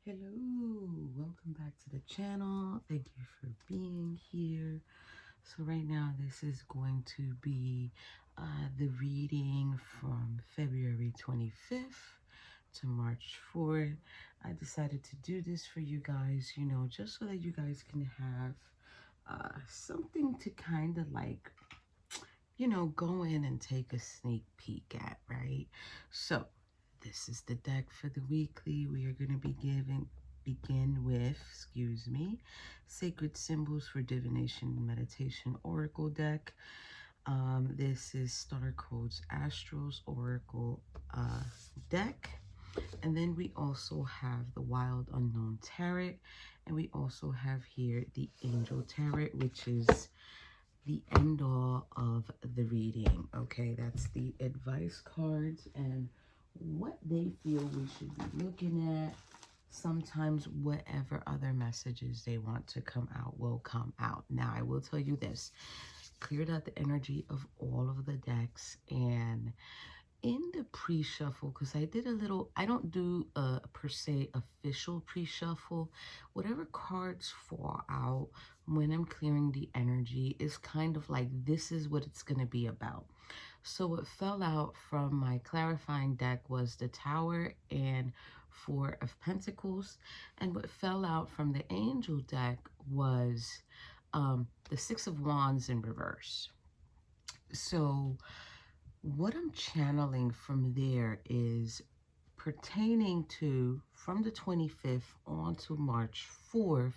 Hello, welcome back to the channel. Thank you for being here. So right now this is going to be the reading from February 25th to March 4th. I decided to do this for you guys, just so that you guys can have something to kind of like, go in and take a sneak peek at, right? So this is the deck for the weekly. We are going to begin with, Sacred Symbols for Divination and Meditation Oracle deck. This is Star Codes Astrals Oracle deck. And then we also have the Wild Unknown Tarot. And we also have here the Angel Tarot, which is the end all of the reading. Okay, that's the advice cards and what they feel we should be looking at. Sometimes whatever other messages they want to come out will come out. Now, I will tell you this, cleared out the energy of all of the decks, and in the pre-shuffle, because I did a little, I don't do a per se official pre-shuffle. Whatever cards fall out when I'm clearing the energy is kind of like, this is what it's going to be about. So what fell out from my clarifying deck was the Tower and Four of Pentacles. And what fell out from the Angel deck was the Six of Wands in reverse. So what I'm channeling from there is pertaining to from the 25th on to March 4th,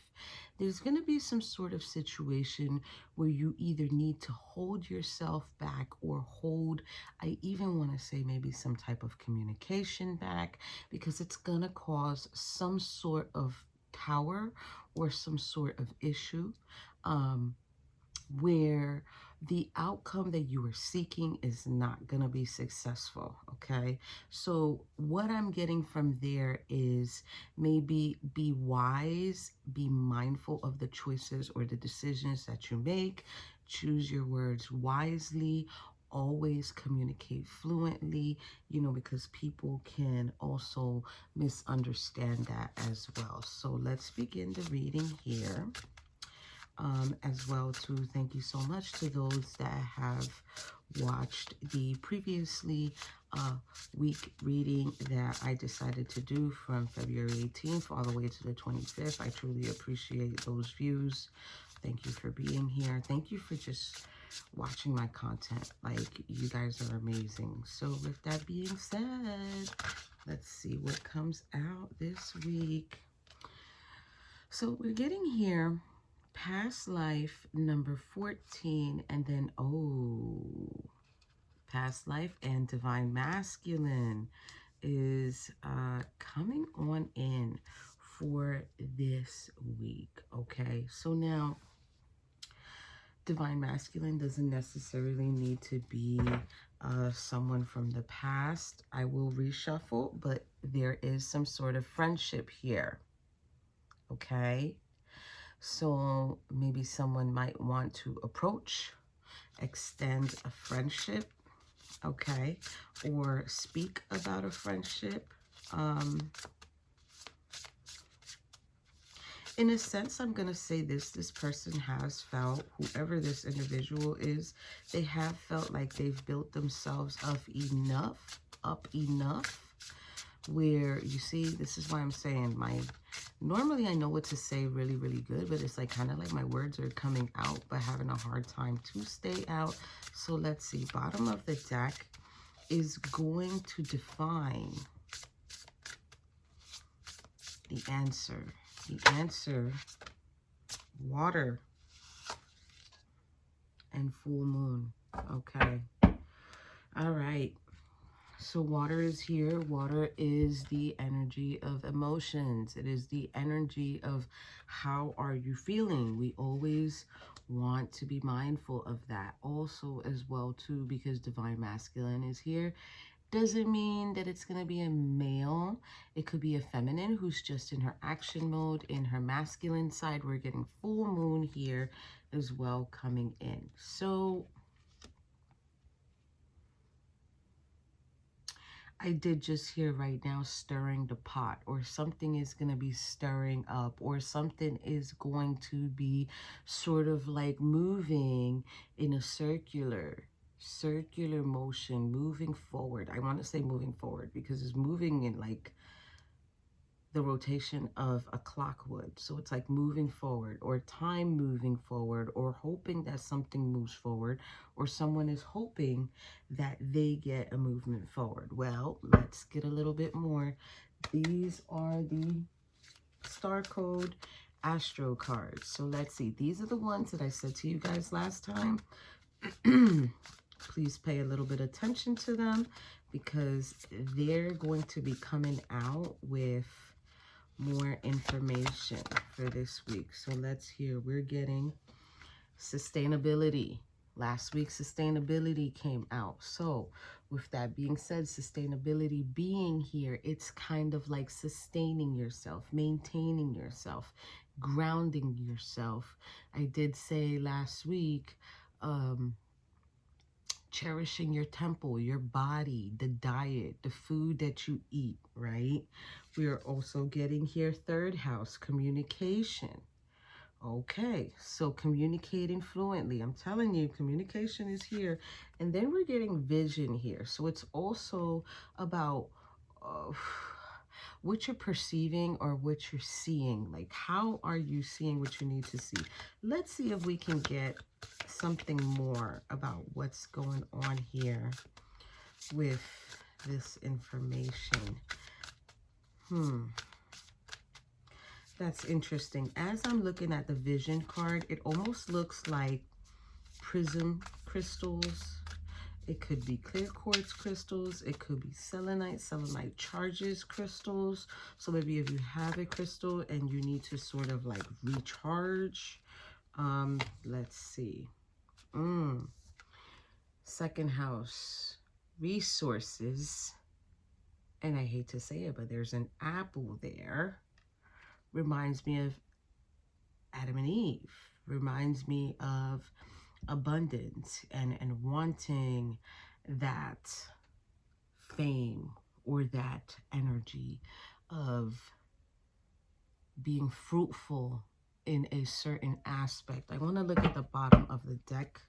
there's going to be some sort of situation where you either need to hold yourself back or hold, I even want to say maybe some type of communication back, because it's going to cause some sort of power or some sort of issue where the outcome that you are seeking is not going to be successful. Okay, so what I'm getting from there is maybe be wise, be mindful of the choices or the decisions that you make, choose your words wisely, always communicate fluently, because people can also misunderstand that as well. So let's begin the reading here. As well too, thank you so much to those that have watched the previously week reading that I decided to do from February 18th all the way to the 25th. I truly appreciate those views. Thank you for being here. Thank you for just watching my content. Like, you guys are amazing. So with that being said, let's see what comes out this week. So we're getting here past life number 14, and then past life and divine masculine is coming on in for this week. Okay, so now divine masculine doesn't necessarily need to be someone from the past. I will reshuffle, but there is some sort of friendship here. Okay, so maybe someone might want to approach, extend a friendship, okay, or speak about a friendship. In a sense, I'm going to say this person has felt, whoever this individual is, they have felt like they've built themselves up enough, where, you see, this is why I'm saying normally I know what to say really, really good, but it's like kind of like my words are coming out, but having a hard time to stay out. So let's see, bottom of the deck is going to define the answer. The answer, water and full moon. Okay. All right. So water is here. Water is the energy of emotions. It is the energy of how are you feeling. We always want to be mindful of that also as well too, because divine masculine is here. Doesn't mean that it's going to be a male. It could be a feminine who's just in her action mode. In her masculine side, we're getting full moon here as well coming in. So I did just hear right now stirring the pot, or something is going to be stirring up, or something is going to be sort of like moving in a circular motion, moving forward. I want to say moving forward because it's moving in like the rotation of a clock would. So it's like moving forward, or time moving forward, or hoping that something moves forward, or someone is hoping that they get a movement forward. Well, let's get a little bit more. These are the star code astro cards. So let's see. These are the ones that I said to you guys last time. Please pay a little bit of attention to them because they're going to be coming out with more information for this week. So let's hear. We're getting sustainability. Last week, sustainability came out. So with that being said, sustainability being here, it's kind of like sustaining yourself, maintaining yourself, grounding yourself. I did say last week, cherishing your temple, your body, the diet, the food that you eat, right? We are also getting here third house, communication. Okay, so communicating fluently. I'm telling you, communication is here. And then we're getting vision here. So it's also about what you're perceiving or what you're seeing. Like, how are you seeing what you need to see? Let's see if we can get something more about what's going on here with this information. That's interesting. As I'm looking at the vision card, it almost looks like prism crystals. It could be clear quartz crystals. It could be selenite charges crystals. So maybe if you have a crystal and you need to sort of like recharge. Let's see. Second house, resources. And I hate to say it, but there's an apple there. Reminds me of Adam and Eve. Reminds me of abundance and wanting that fame or that energy of being fruitful in a certain aspect. I want to look at the bottom of the deck.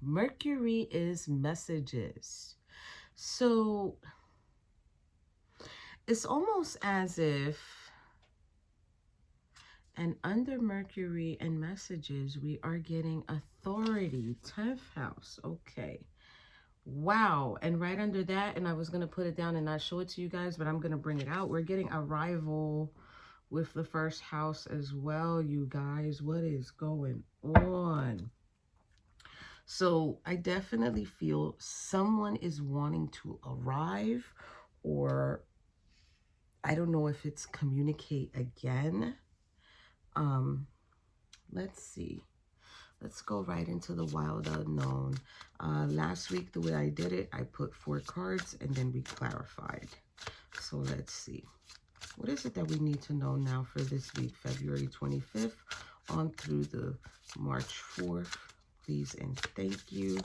Mercury is messages. So it's almost as if, and under Mercury and messages, we are getting authority, 10th house. Okay. Wow. And right under that, and I was going to put it down and not show it to you guys, but I'm going to bring it out. We're getting arrival with the first house as well, you guys. What is going on? So I definitely feel someone is wanting to arrive, or I don't know if it's communicate again. Let's see. Let's go right into the wild unknown. Last week, the way I did it, I put 4 cards and then we clarified. So let's see. What is it that we need to know now for this week, February 25th on through the March 4th? Please and thank you.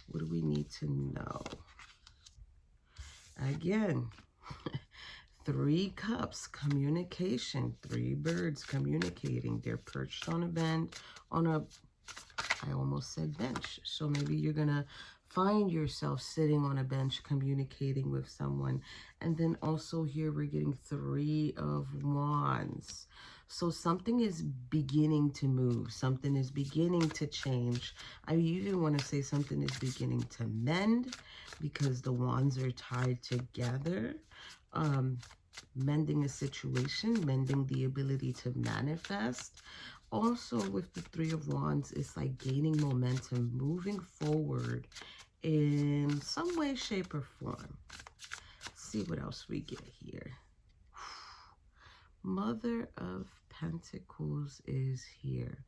What do we need to know? Again, 3 cups, communication, 3 birds communicating. They're perched on a bend, I almost said bench. So maybe you're going to find yourself sitting on a bench communicating with someone. And then also here we're getting 3 of Wands. So something is beginning to move. Something is beginning to change. I even want to say something is beginning to mend because the wands are tied together. Mending a situation, mending the ability to manifest. Also with the 3 of Wands, it's like gaining momentum, moving forward in some way, shape, or form. Let's see what else we get here. Mother of Pentacles is here,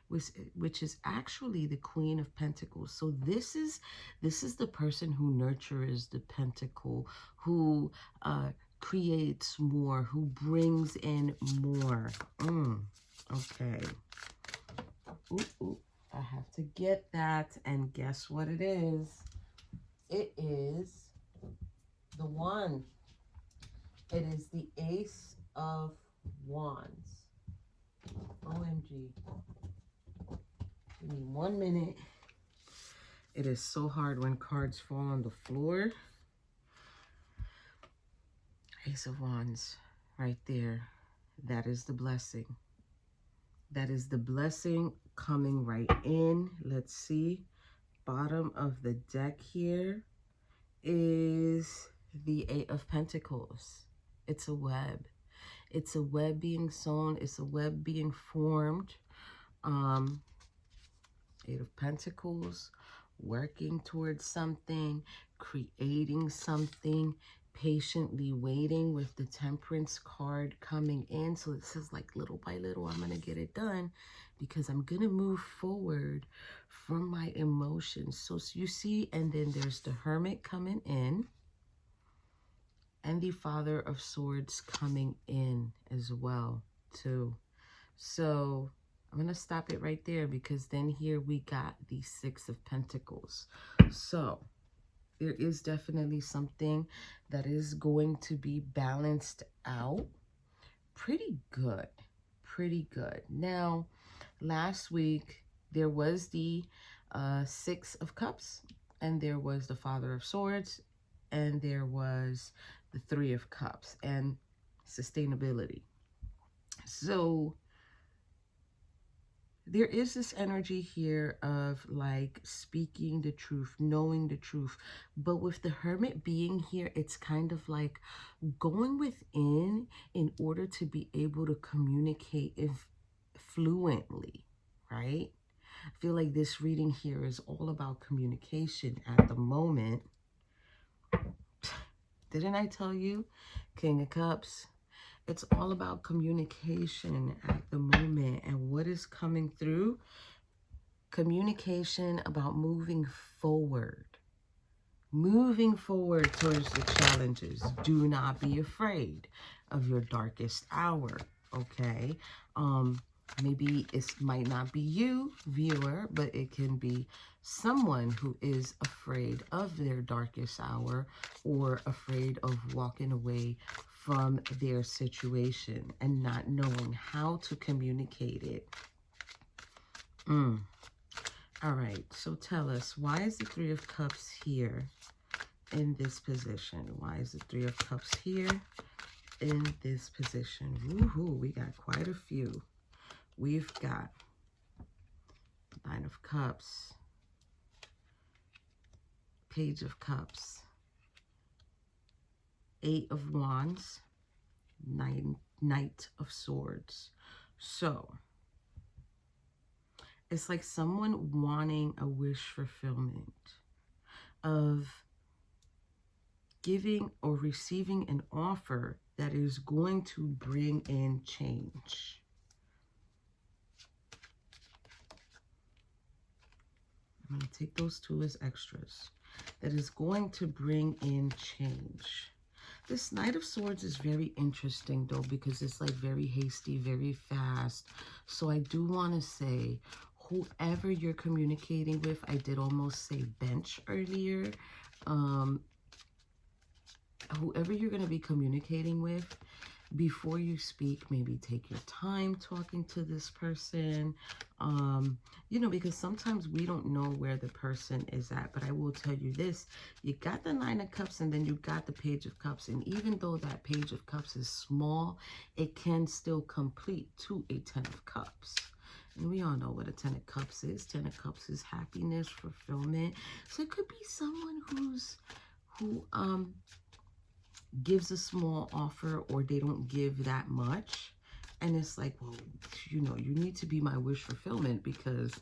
which is actually the Queen of Pentacles. So this is the person who nurtures the pentacle, who creates more, who brings in more. Okay. Ooh, I have to get that. And guess what it is? It is The one. It is the Ace of Wands. OMG. Give me 1 minute. It is so hard when cards fall on the floor. Ace of Wands, right there. That is the blessing. That is the blessing coming right in. Let's see. Bottom of the deck here is the Eight of Pentacles. It's a web. It's a web being sewn. It's a web being formed. Eight of Pentacles, working towards something, creating something, patiently waiting with the Temperance card coming in. So this is like little by little, I'm going to get it done because I'm going to move forward from my emotions. So you see, and then there's the Hermit coming in and the Father of Swords coming in as well, too. So I'm going to stop it right there because then here we got the Six of Pentacles. So there is definitely something that is going to be balanced out. Pretty good. Pretty good. Now, last week, there was the Six of Cups, and there was the Father of Swords, and there was the Three of Cups, and sustainability. So there is this energy here of like speaking the truth, knowing the truth. But with the Hermit being here, it's kind of like going within in order to be able to communicate fluently, right? I feel like this reading here is all about communication at the moment. Didn't I tell you? King of Cups. It's all about communication at the moment, and what is coming through. Communication about moving forward towards the challenges. Do not be afraid of your darkest hour. Okay. Maybe it might not be you, viewer, but it can be someone who is afraid of their darkest hour or afraid of walking away from their situation and not knowing how to communicate it. All right, so tell us, why is the Three of Cups here in this position? Why is the Three of Cups here in this position? Woohoo, we got quite a few. We've got Nine of Cups, Page of Cups, Eight of Wands, Knight of Swords. So it's like someone wanting a wish fulfillment of giving or receiving an offer that is going to bring in change. I'm going to take those two as extras. That is going to bring in change. This Knight of Swords is very interesting, though, because it's like very hasty, very fast. So I do want to say, whoever you're communicating with, I did almost say bench earlier. Whoever you're going to be communicating with, before you speak, maybe take your time talking to this person, you know, because sometimes we don't know where the person is at. But I will tell you this, you got the Nine of Cups and then you got the Page of Cups. And even though that Page of Cups is small, it can still complete to a Ten of Cups. And we all know what a Ten of Cups is. Ten of Cups is happiness, fulfillment. So it could be someone who gives a small offer, or they don't give that much, and it's like, well, you know, you need to be my wish fulfillment, because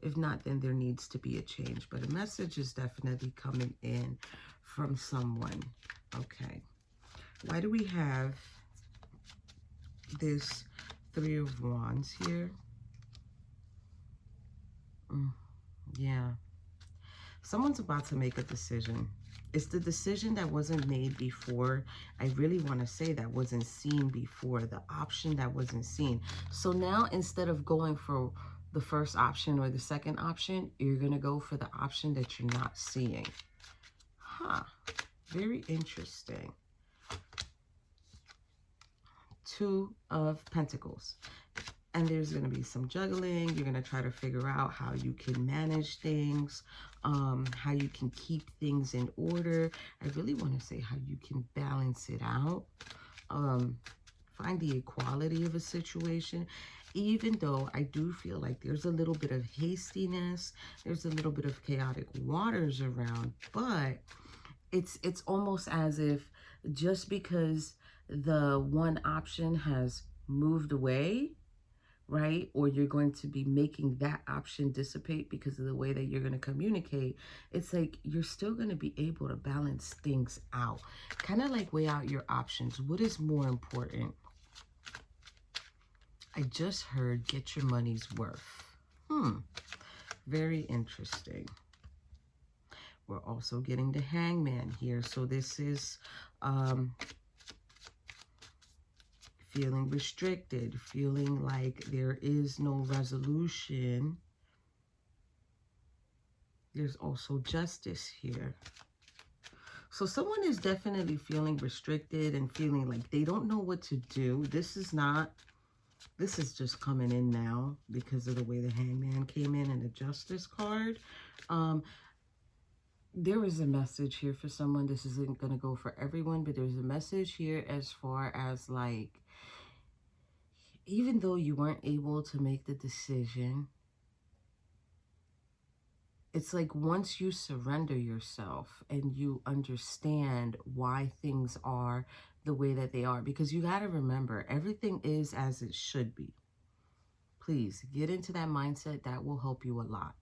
if not, then there needs to be a change. But a message is definitely coming in from someone. Okay, why do we have this Three of Wands here? Yeah, someone's about to make a decision. It's the decision that wasn't made before. I really want to say that wasn't seen before. The option that wasn't seen. So now, instead of going for the first option or the second option, you're going to go for the option that you're not seeing. Huh. Very interesting. Two of Pentacles. And there's going to be some juggling. You're going to try to figure out how you can manage things, how you can keep things in order. I really want to say how you can balance it out. Find the equality of a situation. Even though I do feel like there's a little bit of hastiness, there's a little bit of chaotic waters around, but it's almost as if just because the one option has moved away, right? Or you're going to be making that option dissipate because of the way that you're going to communicate. It's like you're still going to be able to balance things out. Kind of like weigh out your options. What is more important? I just heard get your money's worth. Very interesting. We're also getting the Hangman here. So this is feeling restricted, feeling like there is no resolution. There's also Justice here. So someone is definitely feeling restricted and feeling like they don't know what to do. This is just coming in now because of the way the Hangman came in and the Justice card. There is a message here for someone. This isn't going to go for everyone, but there's a message here as far as like, even though you weren't able to make the decision, it's like once you surrender yourself and you understand why things are the way that they are, because you got to remember, everything is as it should be. Please get into that mindset. That will help you a lot.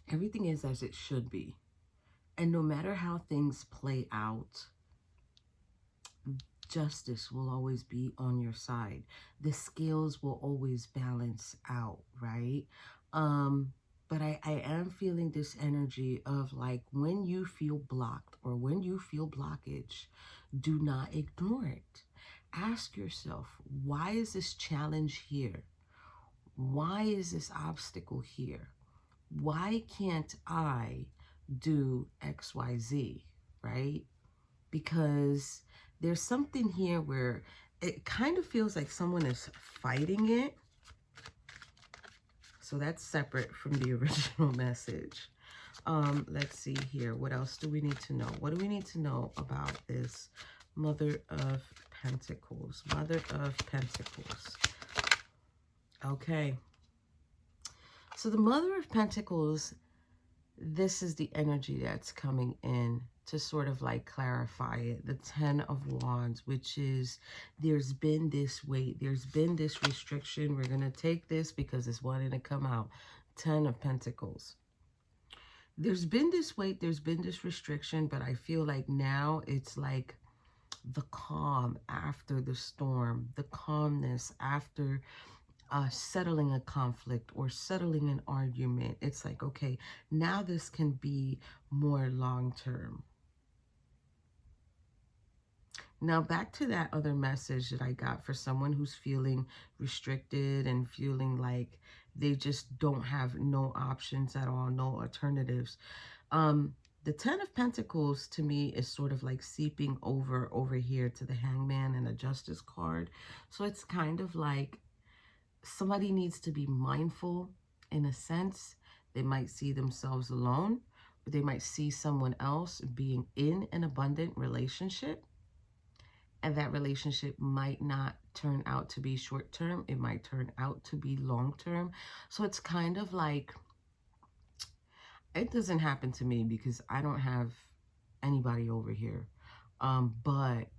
Everything is as it should be. And no matter how things play out, justice will always be on your side. The scales will always balance out, right? But I am feeling this energy of like when you feel blocked or when you feel blockage, do not ignore it. Ask yourself, why is this challenge here? Why is this obstacle here? Why can't I do XYZ, right? Because there's something here where it kind of feels like someone is fighting it. So that's separate from the original message. Let's see here. What else do we need to know? What do we need to know about this Mother of Pentacles? Mother of Pentacles. Okay. So the Mother of Pentacles, this is the energy that's coming in to sort of like clarify it. The 10 of Wands, which is there's been this weight, there's been this restriction. We're going to take this because it's wanting to come out. 10 of Pentacles. There's been this weight, there's been this restriction, but I feel like now it's like the calm after the storm, the calmness after settling a conflict or settling an argument. It's like, okay, now this can be more long-term. Now back to that other message that I got for someone who's feeling restricted and feeling like they just don't have no options at all, no alternatives. The 10 of Pentacles to me is sort of like seeping over here to the Hangman and the Justice card. So it's kind of like somebody needs to be mindful in a sense. They might see themselves alone, but they might see someone else being in an abundant relationship. And that relationship might not turn out to be short term. It might turn out to be long term. So it's kind of like, it doesn't happen to me because I don't have anybody over here. But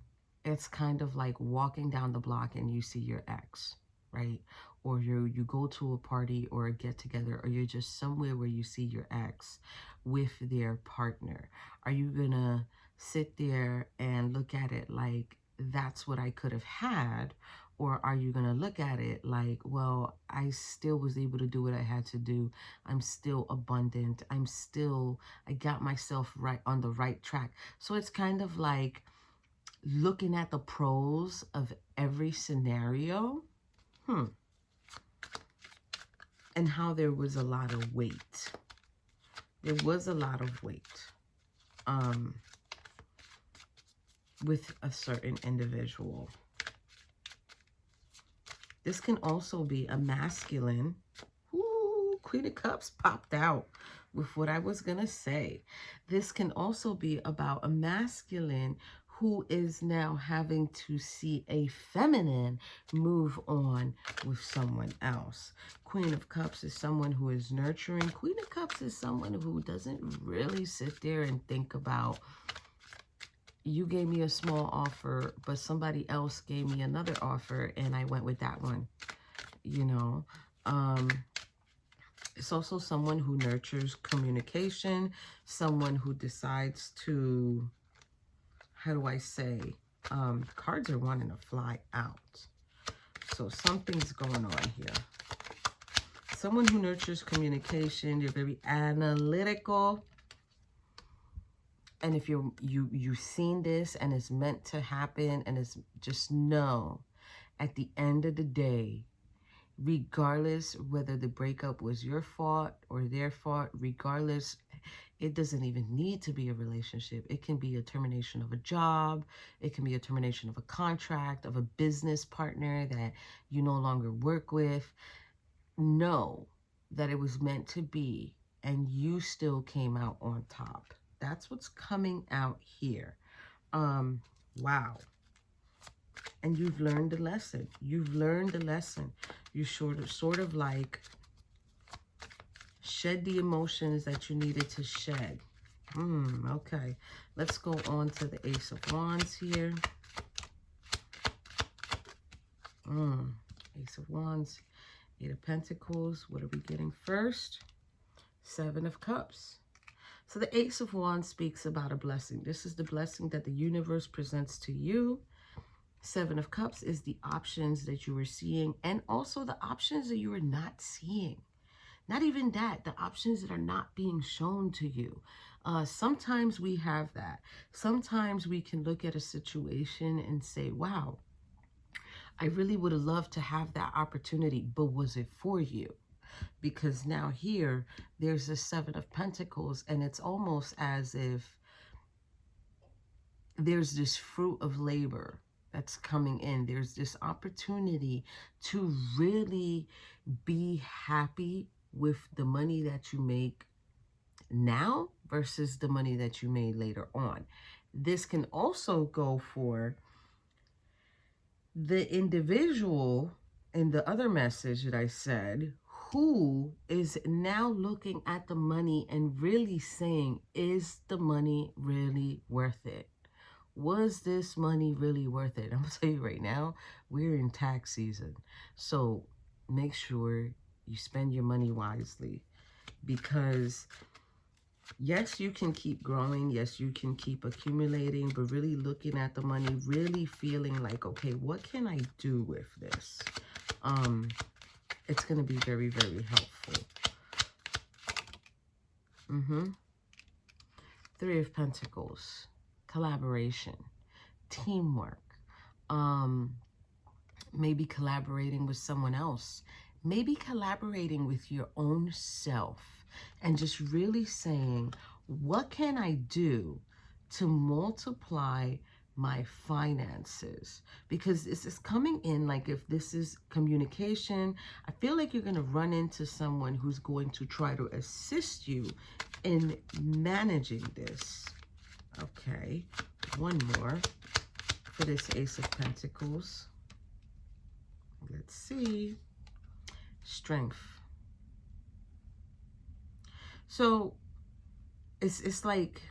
it's kind of like walking down the block and you see your ex, right? Or you go to a party or a get together, or you're just somewhere where you see your ex with their partner. Are you gonna sit there and look at it like that's what I could have had? Or are you gonna look at it like, well, I still was able to do what I had to do. I'm still abundant. I got myself right on the right track. So it's kind of like looking at the pros of every scenario. And how there was a lot of weight. There was a lot of weight. with a certain individual. This can also be a masculine. Ooh, Queen of Cups popped out with what I was going to say. This can also be about a masculine who is now having to see a feminine move on with someone else. Queen of Cups is someone who is nurturing. Queen of Cups is someone who doesn't really sit there and think about, you gave me a small offer, but somebody else gave me another offer, and I went with that one. You know, it's also someone who nurtures communication, someone who decides to, how do I say, cards are wanting to fly out. So something's going on here. Someone who nurtures communication, you're very analytical. And if you've seen this and it's meant to happen, and it's just know, at the end of the day, regardless whether the breakup was your fault or their fault, regardless, it doesn't even need to be a relationship. It can be a termination of a job. It can be a termination of a contract, of a business partner that you no longer work with. Know that it was meant to be, and you still came out on top. That's what's coming out here. Wow. And you've learned the lesson. You've learned the lesson. You sort of like shed the emotions that you needed to shed. Okay. Let's go on to the Ace of Wands here. Ace of Wands, Eight of Pentacles. What are we getting first? Seven of Cups. So the Ace of Wands speaks about a blessing. This is the blessing that the universe presents to you. Seven of Cups is the options that you were seeing, and also the options that you were not seeing. Not even that, the options that are not being shown to you. Sometimes we have that. Sometimes we can look at a situation and say, wow, I really would have loved to have that opportunity, but was it for you? Because now here, there's the Seven of Pentacles, and it's almost as if there's this fruit of labor that's coming in. There's this opportunity to really be happy with the money that you make now versus the money that you made later on. This can also go for the individual in the other message that I said, who is now looking at the money and really saying, is the money really worth it? Was this money really worth it? I'm going to tell you right now, we're in tax season. So make sure you spend your money wisely, because yes, you can keep growing. Yes, you can keep accumulating, but really looking at the money, really feeling like, okay, what can I do with this? It's going to be very, very helpful. Three of Pentacles, collaboration, teamwork, maybe collaborating with someone else, maybe collaborating with your own self, and just really saying, what can I do to multiply my finances? Because this is coming in, like, if this is communication, I feel like you're going to run into someone who's going to try to assist you in managing this. Okay, one more for this Ace of Pentacles. Let's see. Strength. So it's like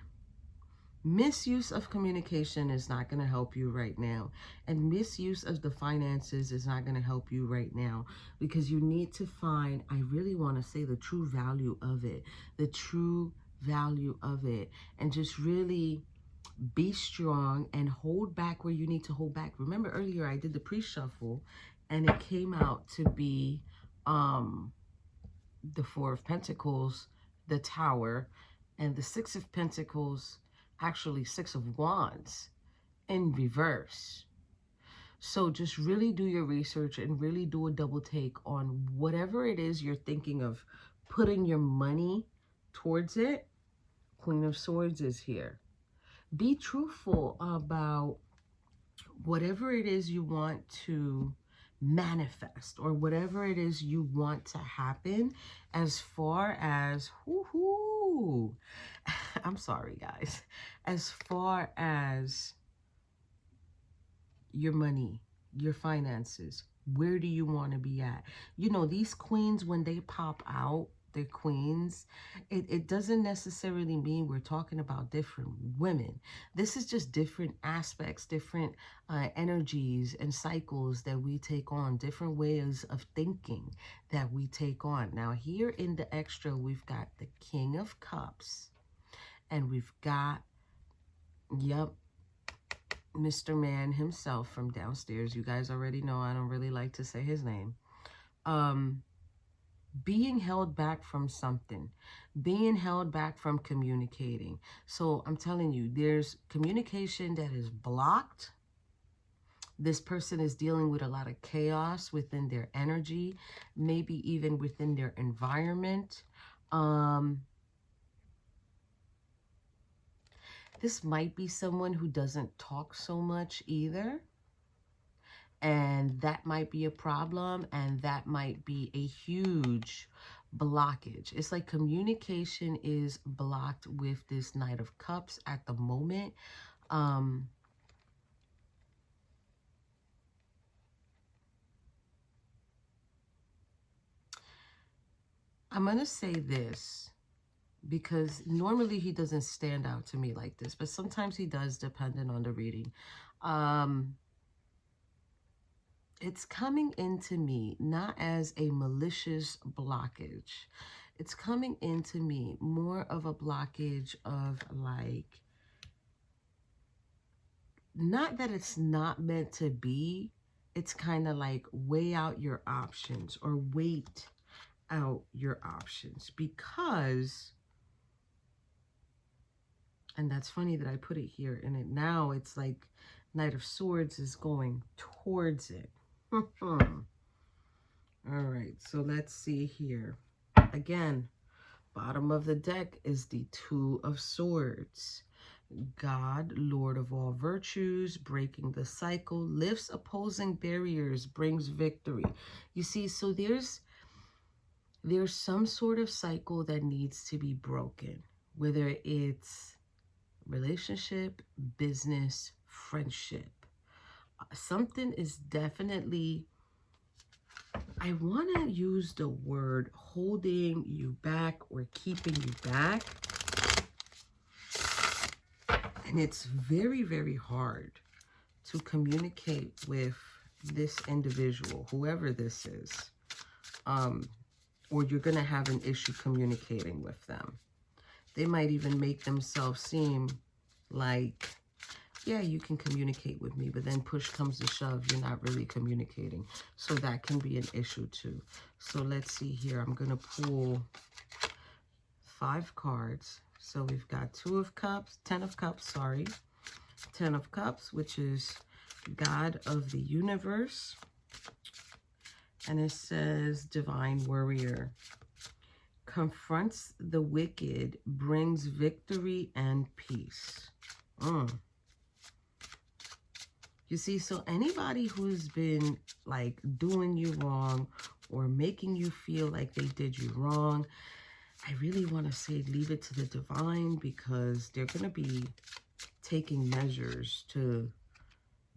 misuse of communication is not going to help you right now. And misuse of the finances is not going to help you right now, because you need to find, I really want to say, the true value of it. The true value of it. And just really be strong and hold back where you need to hold back. Remember earlier I did the pre-shuffle and it came out to be the Four of Pentacles, the Tower, and the Six of Pentacles, actually Six of Wands in reverse. So just really do your research and really do a double take on whatever it is you're thinking of putting your money towards it. Queen of Swords is here. Be truthful about whatever it is you want to manifest, or whatever it is you want to happen, as far as I'm sorry guys, as far as your money, your finances. Where do you want to be at? You know, these queens, when they pop out, they're queens. It doesn't necessarily mean we're talking about different women. This is just different aspects, different energies and cycles that we take on, different ways of thinking that we take on. Now, here in the extra, we've got the King of Cups, and we've got, yep, Mr. Man himself from downstairs. You guys already know I don't really like to say his name. Being held back from something, being held back from communicating. So I'm telling you, there's communication that is blocked. This person is dealing with a lot of chaos within their energy, maybe even within their environment. This might be someone who doesn't talk so much either. And that might be a problem, and that might be a huge blockage. It's like communication is blocked with this Knight of Cups at the moment. I'm going to say this, because normally he doesn't stand out to me like this, but sometimes he does, depending on the reading. It's coming into me not as a malicious blockage. It's coming into me more of a blockage of like, not that it's not meant to be. It's kind of like weigh out your options, or wait out your options, because, and that's funny that I put it here in it now. It's like Knight of Swords is going towards it. All right, so let's see here. Again, bottom of the deck is the Two of Swords. God, Lord of all virtues, breaking the cycle, lifts opposing barriers, brings victory. You see, so there's some sort of cycle that needs to be broken, whether it's relationship, business, friendship. Something is definitely, I want to use the word holding you back or keeping you back. And it's very, very hard to communicate with this individual, whoever this is, or you're going to have an issue communicating with them. They might even make themselves seem like, yeah, you can communicate with me, but then push comes to shove, you're not really communicating. So that can be an issue too. So let's see here. I'm going to pull 5 cards. So we've got 2 of Cups, 10 of Cups, sorry. 10 of Cups, which is God of the universe. And it says Divine Warrior. Confronts the wicked, brings victory and peace. You see, so anybody who's been like doing you wrong or making you feel like they did you wrong, I really want to say leave it to the divine, because they're going to be taking measures to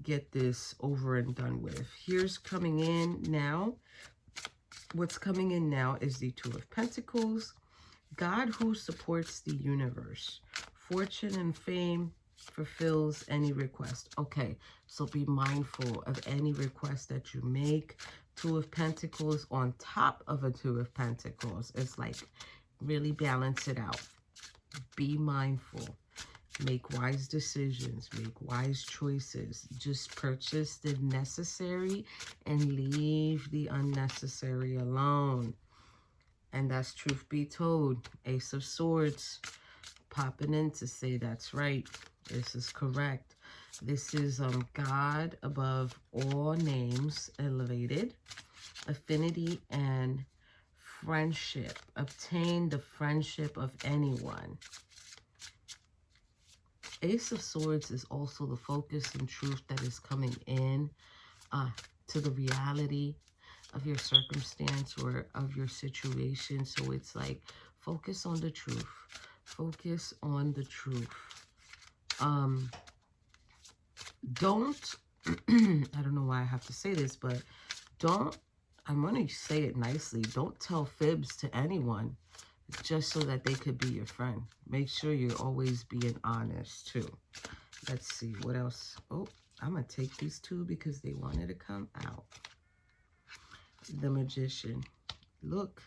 get this over and done with. Here's coming in now. What's coming in now is the Two of Pentacles. God who supports the universe. Fortune and fame, fulfills any request. Okay, so be mindful of any request that you make. Two of Pentacles on top of a Two of Pentacles. It's like, really balance it out. Be mindful. Make wise decisions. Make wise choices. Just purchase the necessary and leave the unnecessary alone. And that's truth be told. Ace of Swords popping in to say that's right. This is correct. This is God above all names, elevated. Affinity and friendship. Obtain the friendship of anyone. Ace of Swords is also the focus and truth that is coming in to the reality of your circumstance or of your situation. So it's like, focus on the truth. Focus on the truth. Don't, I don't know why I have to say this, but don't, I'm going to say it nicely, don't tell fibs to anyone just so that they could be your friend. Make sure you're always being honest too. Let's see, what else? Oh, I'm going to take these two because they wanted to come out. The Magician. Look.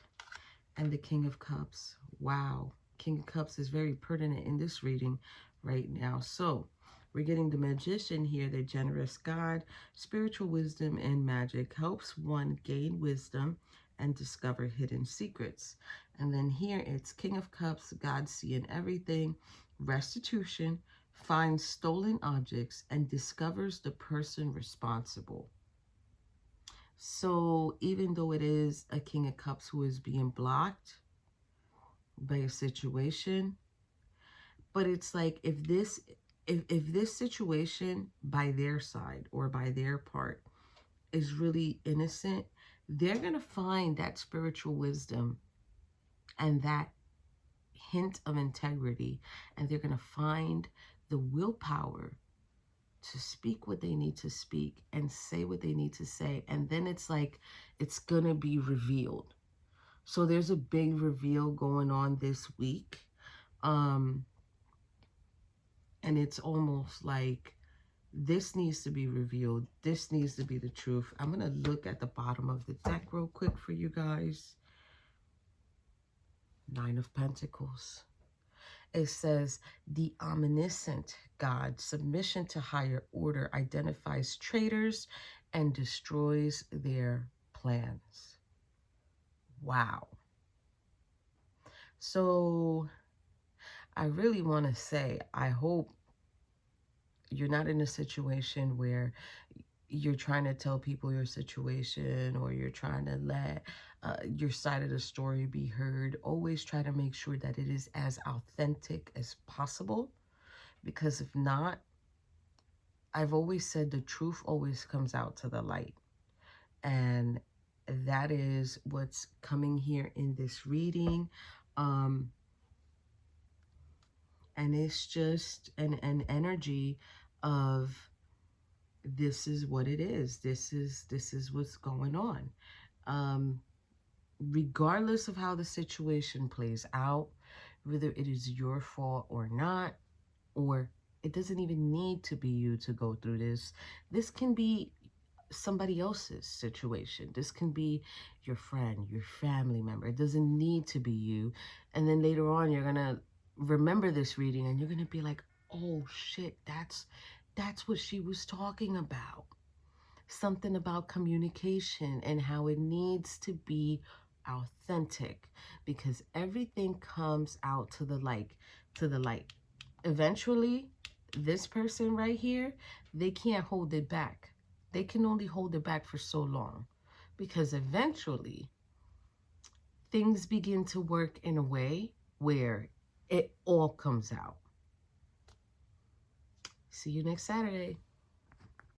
And the King of Cups. Wow. King of Cups is very pertinent in this reading right now. So, we're getting the Magician here, the generous God. Spiritual wisdom and magic helps one gain wisdom and discover hidden secrets. And then here it's King of Cups, God seeing everything. Restitution, finds stolen objects and discovers the person responsible. So even though it is a King of Cups who is being blocked by a situation, but it's like if this situation by their side or by their part is really innocent, they're going to find that spiritual wisdom and that hint of integrity, and they're going to find the willpower to speak what they need to speak and say what they need to say. And then it's like, it's going to be revealed. So there's a big reveal going on this week. And it's almost like this needs to be revealed. This needs to be the truth. I'm going to look at the bottom of the deck real quick for you guys. Nine of Pentacles. It says, the omniscient God, submission to higher order, identifies traitors and destroys their plans. Wow. So I really want to say, I hope you're not in a situation where you're trying to tell people your situation or you're trying to let your side of the story be heard. Always try to make sure that it is as authentic as possible, because if not, I've always said the truth always comes out to the light. And that is what's coming here in this reading. And it's just an energy of, this is what it is. This is what's going on. Regardless of how the situation plays out, whether it is your fault or not, or it doesn't even need to be you to go through this. This can be somebody else's situation. This can be your friend, your family member. It doesn't need to be you. And then later on, you're going to remember this reading and you're going to be like, oh shit, that's what she was talking about. Something about communication and how it needs to be authentic, because everything comes out to the light. Eventually, this person right here, they can't hold it back. They can only hold it back for so long, because eventually things begin to work in a way where it all comes out. See you next Saturday.